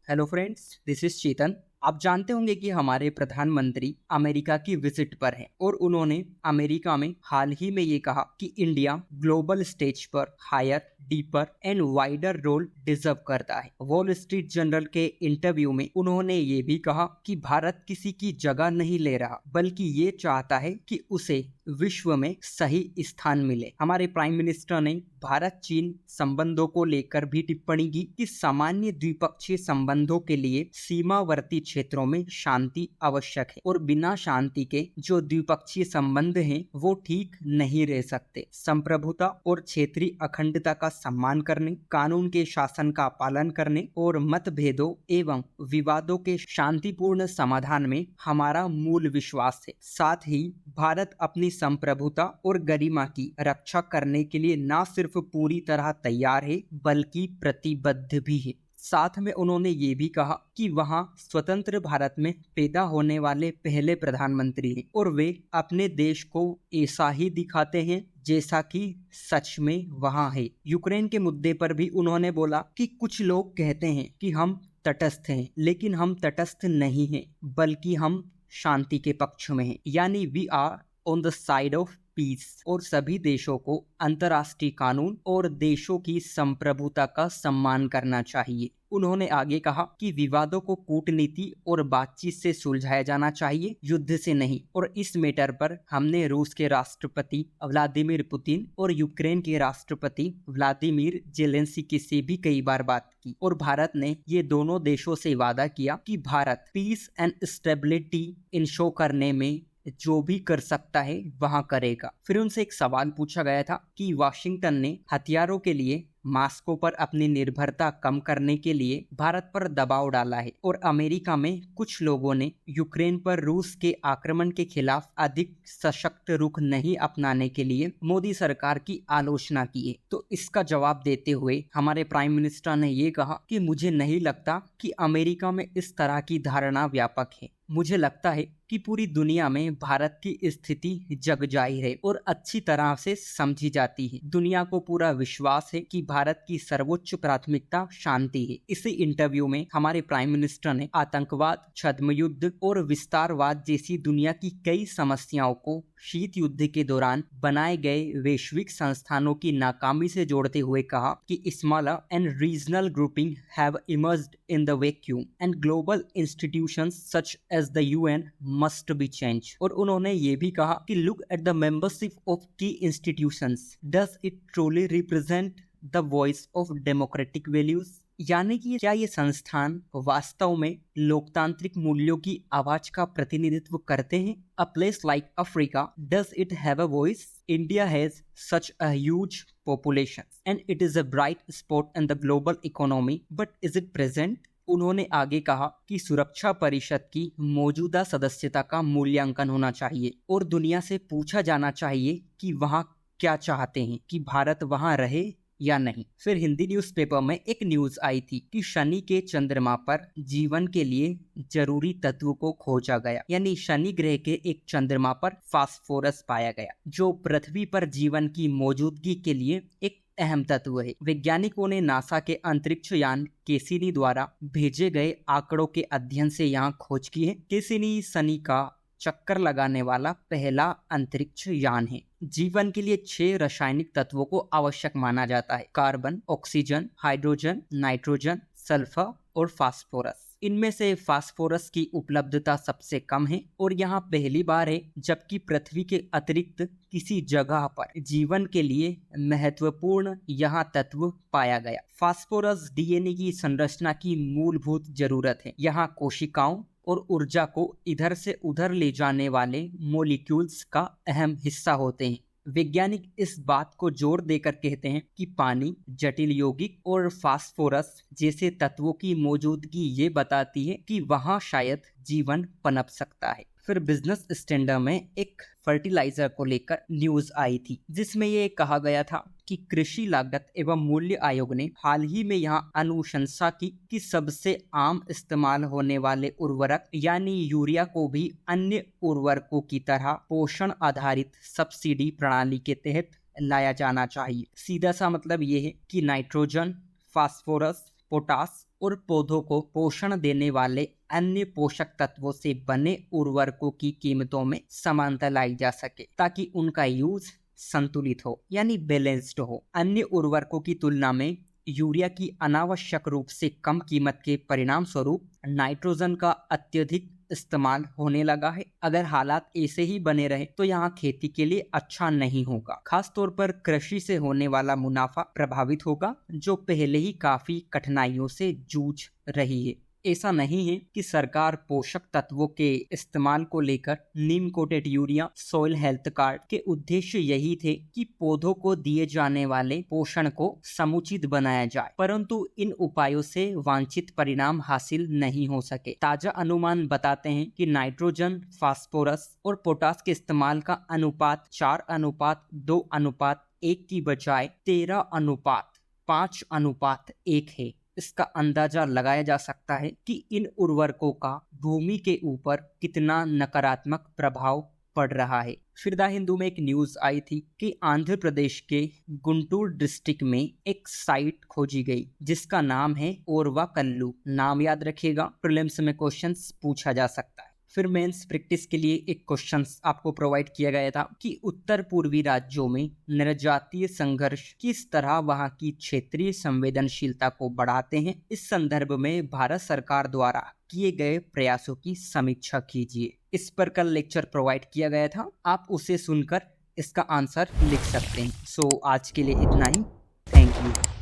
Hello friends, this is चेतन। आप जानते होंगे कि हमारे प्रधानमंत्री अमेरिका की विजिट पर हैं और उन्होंने अमेरिका में हाल ही में ये कहा कि इंडिया ग्लोबल स्टेज पर higher, deeper and wider role deserve करता है। वॉल स्ट्रीट जर्नल के इंटरव्यू में उन्होंने ये भी कहा कि भारत किसी की जगह नहीं ले रहा, बल्कि ये चाहता है कि उसे विश्व में सही स्थान मिले। हमारे प्राइम मिनिस्टर ने भारत चीन संबंधों को लेकर भी टिप्पणी की कि सामान्य द्विपक्षीय संबंधों के लिए सीमावर्ती क्षेत्रों में शांति आवश्यक है और बिना शांति के जो द्विपक्षीय संबंध हैं वो ठीक नहीं रह सकते। संप्रभुता और क्षेत्रीय अखंडता का सम्मान करने, कानून के शासन का पालन करने और मतभेदों एवं विवादों के शांतिपूर्ण समाधान में हमारा मूल विश्वास है। साथ ही भारत अपनी संप्रभुता और गरिमा की रक्षा करने के लिए न सिर्फ पूरी तरह तैयार है बल्कि प्रतिबद्ध भी है। साथ में उन्होंने ये भी कहा कि वहाँ स्वतंत्र भारत में पैदा होने वाले पहले प्रधानमंत्री हैं और वे अपने देश को ऐसा ही दिखाते हैं जैसा कि सच में वहाँ है। यूक्रेन के मुद्दे पर भी उन्होंने बोला कि कुछ लोग कहते हैं कि हम तटस्थ हैं, लेकिन हम तटस्थ नहीं हैं, बल्कि हम शांति के पक्ष में हैं, यानी we are on the side of peace. और सभी देशों को अंतर्राष्ट्रीय कानून और देशों की संप्रभुता का सम्मान करना चाहिए। उन्होंने आगे कहा कि विवादों को कूटनीति और बातचीत से सुलझाया जाना चाहिए, युद्ध से नहीं। और इस मैटर पर हमने रूस के राष्ट्रपति व्लादिमीर पुतिन और यूक्रेन के राष्ट्रपति व्लादिमीर जेलेंस्की से भी कई बार बात की और भारत ने ये दोनों देशों से वादा किया कि Bharat peace and stability ensure करने में जो भी कर सकता है वहां करेगा। फिर उनसे एक सवाल पूछा गया था कि वाशिंगटन ने हथियारों के लिए मॉस्को पर अपनी निर्भरता कम करने के लिए भारत पर दबाव डाला है और अमेरिका में कुछ लोगों ने यूक्रेन पर रूस के आक्रमण के खिलाफ अधिक सशक्त रुख नहीं अपनाने के लिए मोदी सरकार की आलोचना की है। तो इसका जवाब देते हुए हमारे प्राइम मिनिस्टर ने ये कहा कि मुझे नहीं लगता कि अमेरिका में इस तरह की धारणा व्यापक है। मुझे लगता है कि पूरी दुनिया में भारत की स्थिति जग जाहिर है और अच्छी तरह से समझी जाती है। दुनिया को पूरा विश्वास है कि भारत की सर्वोच्च प्राथमिकता शांति है। इसी इंटरव्यू में हमारे प्राइम मिनिस्टर ने आतंकवाद, छद्म युद्ध और विस्तारवाद जैसी दुनिया की कई समस्याओं को शीत युद्ध के दौरान बनाए गए वैश्विक संस्थानों की नाकामी से जोड़ते हुए कहा कि smaller and regional grouping have emerged in the vacuum and global institutions such as the UN must be change. और उन्होंने ये भी कहा कि look at the membership of key institutions, does it truly represent the voice of democratic values, यानी कि क्या ये संस्थान वास्तव में लोकतांत्रिक मूल्यों की आवाज का प्रतिनिधित्व करते हैं। A place like Africa, does it have a voice? India has such a huge population and it is a bright spot in the global economy, but is it present? उन्होंने आगे कहा कि सुरक्षा परिषद की मौजूदा सदस्यता का मूल्यांकन होना चाहिए और दुनिया से पूछा जाना चाहिए कि वहाँ क्या चाहते हैं, कि भारत वहाँ रहे या नहीं। फिर हिंदी न्यूज़पेपर में एक न्यूज आई थी कि शनि के चंद्रमा पर जीवन के लिए जरूरी तत्व को खोजा गया, यानी शनि ग्रह के एक चंद्रमा पर फास्फोरस पाया गया जो पृथ्वी पर जीवन की मौजूदगी के लिए एक अहम तत्व है। वैज्ञानिकों ने नासा के अंतरिक्ष यान कैसिनी द्वारा भेजे गए आंकड़ों के अध्ययन से यहाँ खोज की है। कैसिनी शनि का चक्कर लगाने वाला पहला अंतरिक्ष यान है। जीवन के लिए 6 रासायनिक तत्वों को आवश्यक माना जाता है: carbon, oxygen, hydrogen, nitrogen, sulphur और फास्फोरस। इनमें से फास्फोरस की उपलब्धता सबसे कम है और यहाँ पहली बार है जबकि पृथ्वी के अतिरिक्त किसी जगह पर जीवन के लिए महत्वपूर्ण यहाँ तत्व पाया गया। फास्फोरस डीएनए की संरचना की मूलभूत जरूरत है। यहाँ कोशिकाओं और ऊर्जा को इधर से उधर ले जाने वाले मॉलिक्यूल्स का अहम हिस्सा होते हैं। वैज्ञानिक इस बात को जोर देकर कहते हैं कि पानी, जटिल यौगिक और फास्फोरस जैसे तत्वों की मौजूदगी ये बताती है कि वहाँ शायद जीवन पनप सकता है। फिर बिजनेस स्टैंडर्ड में एक फर्टिलाइजर को लेकर न्यूज आई थी जिसमें ये कहा गया था कि कृषि लागत एवं मूल्य आयोग ने हाल ही में यहाँ अनुशंसा की कि सबसे आम इस्तेमाल होने वाले उर्वरक यानी यूरिया को भी अन्य उर्वरकों की तरह पोषण आधारित सब्सिडी प्रणाली के तहत लाया जाना चाहिए। सीधा सा मतलब ये है कि नाइट्रोजन, फास्फोरस, पोटास और पौधों को पोषण देने वाले अन्य पोषक तत्वों से बने उर्वरकों की कीमतों में समानता लाई जा सके ताकि उनका यूज संतुलित हो यानी बैलेंस्ड हो। अन्य उर्वरकों की तुलना में यूरिया की अनावश्यक रूप से कम कीमत के परिणाम स्वरूप नाइट्रोजन का अत्यधिक इस्तेमाल होने लगा है। अगर हालात ऐसे ही बने रहे तो यहाँ खेती के लिए अच्छा नहीं होगा। खास तौर पर कृषि से होने वाला मुनाफा प्रभावित होगा, जो पहले ही काफी कठिनाइयों से जूझ रही है। ऐसा नहीं है कि सरकार पोषक तत्वों के इस्तेमाल को लेकर neem coated urea soil health card के उद्देश्य यही थे कि पौधों को दिए जाने वाले पोषण को समुचित बनाया जाए, परंतु इन उपायों से वांछित परिणाम हासिल नहीं हो सके। ताजा अनुमान बताते हैं कि नाइट्रोजन, फास्फोरस और पोटास के इस्तेमाल का अनुपात 4:2:1 की बजाय 13:5:1 है। इसका अंदाजा लगाया जा सकता है कि इन उर्वरकों का भूमि के ऊपर कितना नकारात्मक प्रभाव पड़ रहा है। फिर द हिंदू में एक न्यूज आई थी कि आंध्र प्रदेश के गुंटूर डिस्ट्रिक्ट में एक साइट खोजी गई जिसका नाम है ओरवा कल्लू। नाम याद रखिएगा, प्रीलिम्स में क्वेश्चंस पूछा जा सकता है। फिर मेंस प्रैक्टिस के लिए एक क्वेश्चन आपको प्रोवाइड किया गया था कि उत्तर पूर्वी राज्यों में निर्जातीय संघर्ष किस तरह वहां की क्षेत्रीय संवेदनशीलता को बढ़ाते हैं। इस संदर्भ में भारत सरकार द्वारा किए गए प्रयासों की समीक्षा कीजिए। इस पर कल लेक्चर प्रोवाइड किया गया था, आप उसे सुनकर इसका आंसर लिख सकते हैं। सो आज के लिए इतना ही। Thank you.